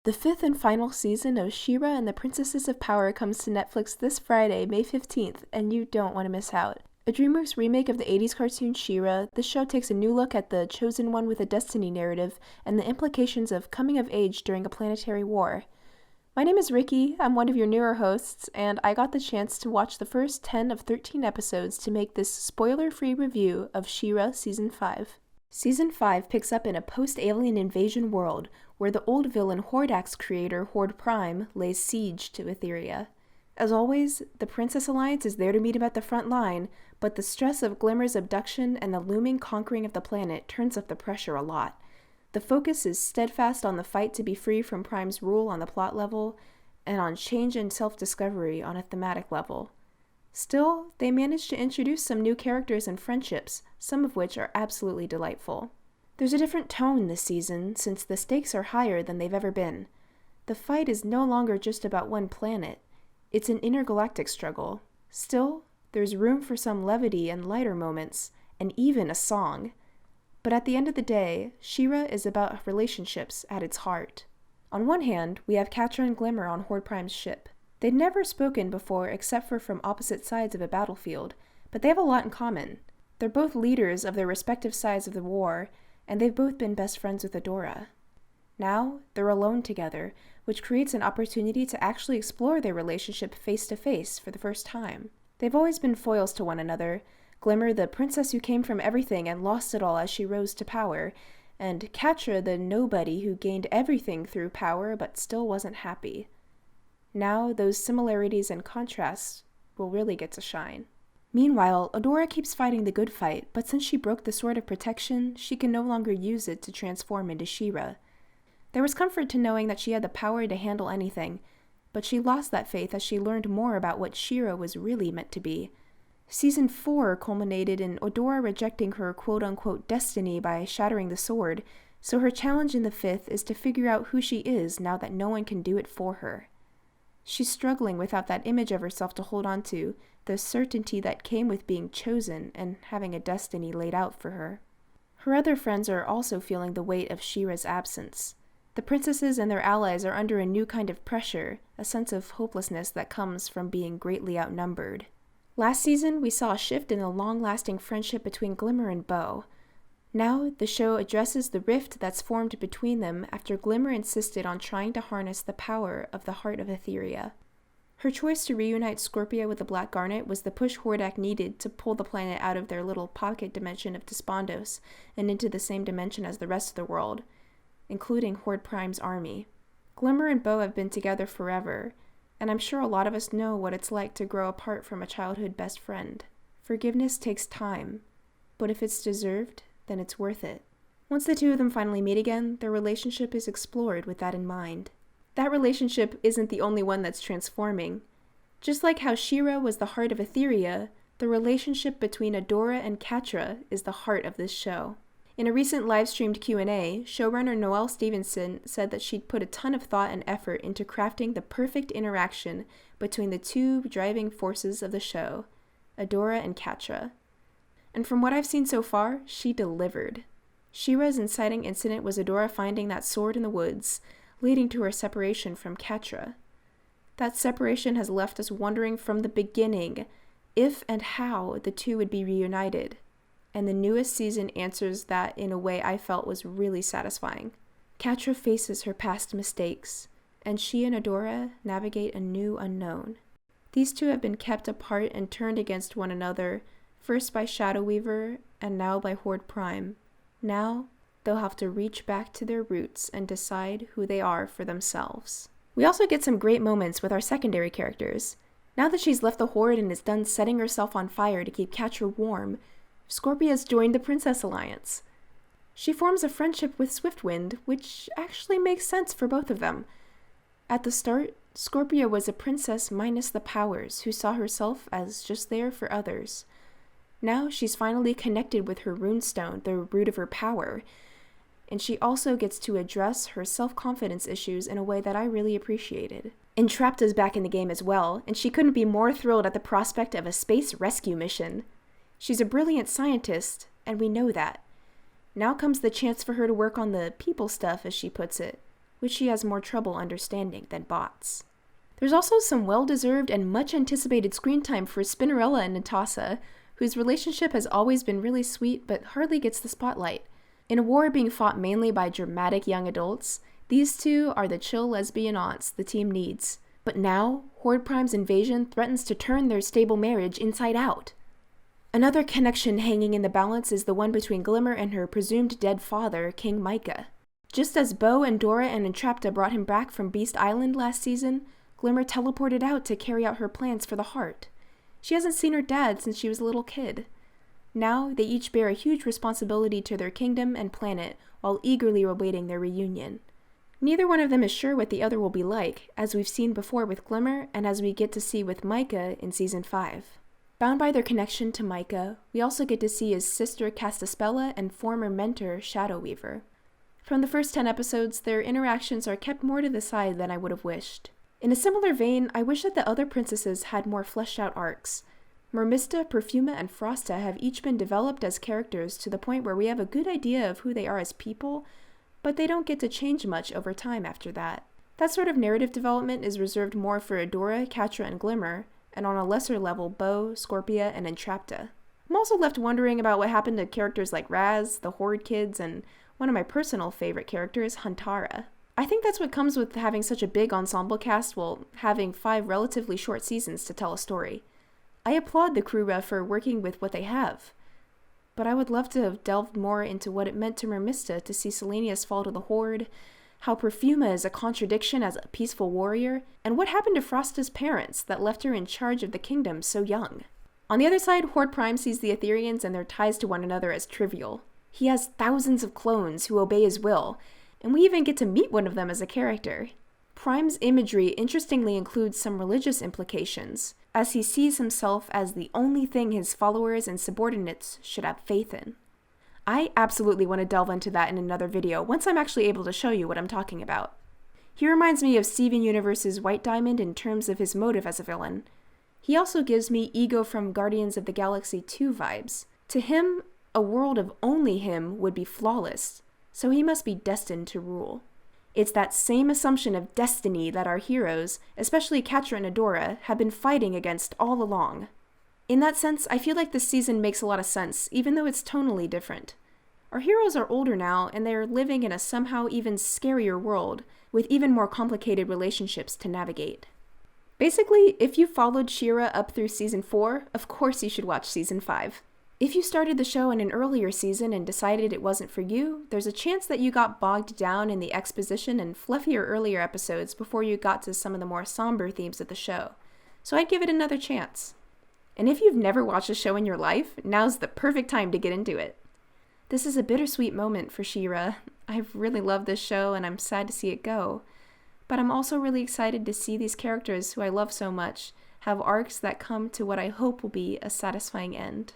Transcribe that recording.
The fifth and final season of She-Ra and the Princesses of Power comes to Netflix this Friday, May 15th, and you don't want to miss out. A DreamWorks remake of the 80s cartoon She-Ra, this show takes a new look at the chosen one with a destiny narrative and the implications of coming of age during a planetary war. My name is Ricky, I'm one of your newer hosts, and I got the chance to watch the first 10 of 13 episodes to make this spoiler-free review of She-Ra Season 5. Season 5 picks up in a post-alien invasion world, where the old villain Hordax creator Horde Prime lays siege to Etheria. As always, the Princess Alliance is there to meet him at the front line, but the stress of Glimmer's abduction and the looming conquering of the planet turns up the pressure a lot. The focus is steadfast on the fight to be free from Prime's rule on the plot level, and on change and self-discovery on a thematic level. Still, they managed to introduce some new characters and friendships, some of which are absolutely delightful. There's a different tone this season, since the stakes are higher than they've ever been. The fight is no longer just about one planet. It's an intergalactic struggle. Still, there's room for some levity and lighter moments, and even a song. But at the end of the day, She-Ra is about relationships at its heart. On one hand, we have Catra and Glimmer on Horde Prime's ship. They'd never spoken before except for from opposite sides of a battlefield, but they have a lot in common. They're both leaders of their respective sides of the war, and they've both been best friends with Adora. Now, they're alone together, which creates an opportunity to actually explore their relationship face to face for the first time. They've always been foils to one another, Glimmer the princess who came from everything and lost it all as she rose to power, and Catra the nobody who gained everything through power but still wasn't happy. Now, those similarities and contrasts will really get to shine. Meanwhile, Adora keeps fighting the good fight, but since she broke the Sword of Protection, she can no longer use it to transform into She-Ra. There was comfort to knowing that she had the power to handle anything, but she lost that faith as she learned more about what She-Ra was really meant to be. Season 4 culminated in Adora rejecting her quote-unquote destiny by shattering the sword, so her challenge in the 5th is to figure out who she is now that no one can do it for her. She's struggling without that image of herself to hold on to, the certainty that came with being chosen and having a destiny laid out for her. Her other friends are also feeling the weight of She-Ra's absence. The princesses and their allies are under a new kind of pressure, a sense of hopelessness that comes from being greatly outnumbered. Last season, we saw a shift in the long-lasting friendship between Glimmer and Bow. Now, the show addresses the rift that's formed between them after Glimmer insisted on trying to harness the power of the heart of Etheria. Her choice to reunite Scorpia with the Black Garnet was the push Hordak needed to pull the planet out of their little pocket dimension of Despondos and into the same dimension as the rest of the world, including Horde Prime's army. Glimmer and Bow have been together forever, and I'm sure a lot of us know what it's like to grow apart from a childhood best friend. Forgiveness takes time, but if it's deserved, then it's worth it. Once the two of them finally meet again, their relationship is explored with that in mind. That relationship isn't the only one that's transforming. Just like how She-Ra was the heart of Etheria, the relationship between Adora and Catra is the heart of this show. In a recent live-streamed Q&A, showrunner Noelle Stevenson said that she'd put a ton of thought and effort into crafting the perfect interaction between the two driving forces of the show, Adora and Catra. And from what I've seen so far, she delivered. She-Ra's inciting incident was Adora finding that sword in the woods, leading to her separation from Catra. That separation has left us wondering from the beginning if and how the two would be reunited, and the newest season answers that in a way I felt was really satisfying. Catra faces her past mistakes, and she and Adora navigate a new unknown. These two have been kept apart and turned against one another, first by Shadow Weaver, and now by Horde Prime. Now, they'll have to reach back to their roots and decide who they are for themselves. We also get some great moments with our secondary characters. Now that she's left the Horde and is done setting herself on fire to keep Catra warm, Scorpia's joined the Princess Alliance. She forms a friendship with Swiftwind, which actually makes sense for both of them. At the start, Scorpia was a princess minus the powers who saw herself as just there for others. Now she's finally connected with her runestone, the root of her power, and she also gets to address her self-confidence issues in a way that I really appreciated. Entrapped is back in the game as well, and she couldn't be more thrilled at the prospect of a space rescue mission. She's a brilliant scientist, and we know that. Now comes the chance for her to work on the people stuff, as she puts it. which she has more trouble understanding than bots. There's also some well-deserved and much-anticipated screen time for Spinnerella and Natasha, whose relationship has always been really sweet but hardly gets the spotlight. In a war being fought mainly by dramatic young adults, these two are the chill lesbian aunts the team needs. But now, Horde Prime's invasion threatens to turn their stable marriage inside out. Another connection hanging in the balance is the one between Glimmer and her presumed dead father, King Micah. Just as Bo and Dora and Entrapta brought him back from Beast Island last season, Glimmer teleported out to carry out her plans for the Heart. She hasn't seen her dad since she was a little kid. Now, they each bear a huge responsibility to their kingdom and planet while eagerly awaiting their reunion. Neither one of them is sure what the other will be like, as we've seen before with Glimmer and as we get to see with Micah in Season 5. Bound by their connection to Micah, we also get to see his sister Castaspella and former mentor Shadow Weaver. From the first 10 episodes, their interactions are kept more to the side than I would have wished. In a similar vein, I wish that the other princesses had more fleshed out arcs. Mermista, Perfuma, and Frosta have each been developed as characters to the point where we have a good idea of who they are as people, but they don't get to change much over time after that. That sort of narrative development is reserved more for Adora, Catra, and Glimmer, and on a lesser level, Bo, Scorpia, and Entrapta. I'm also left wondering about what happened to characters like Raz, the Horde kids, and one of my personal favorite characters, Huntara. I think that's what comes with having such a big ensemble cast while having 5 relatively short seasons to tell a story. I applaud the crew ref for working with what they have, but I would love to have delved more into what it meant to Mermista to see Selenia's fall to the Horde, how Perfuma is a contradiction as a peaceful warrior, and what happened to Frosta's parents that left her in charge of the kingdom so young. On the other side, Horde Prime sees the Etherians and their ties to one another as trivial. He has thousands of clones who obey his will, and we even get to meet one of them as a character. Prime's imagery interestingly includes some religious implications, as he sees himself as the only thing his followers and subordinates should have faith in. I absolutely want to delve into that in another video once I'm actually able to show you what I'm talking about. He reminds me of Steven Universe's White Diamond in terms of his motive as a villain. He also gives me Ego from Guardians of the Galaxy 2 vibes. To him, a world of only him would be flawless, so he must be destined to rule. It's that same assumption of destiny that our heroes, especially Catra and Adora, have been fighting against all along. In that sense, I feel like this season makes a lot of sense, even though it's tonally different. Our heroes are older now, and they are living in a somehow even scarier world, with even more complicated relationships to navigate. Basically, if you followed She-Ra up through Season 4, of course you should watch Season 5. If you started the show in an earlier season and decided it wasn't for you, there's a chance that you got bogged down in the exposition and fluffier earlier episodes before you got to some of the more somber themes of the show. So I'd give it another chance. And if you've never watched a show in your life, now's the perfect time to get into it. This is a bittersweet moment for She-Ra. I've really loved this show and I'm sad to see it go. But I'm also really excited to see these characters who I love so much have arcs that come to what I hope will be a satisfying end.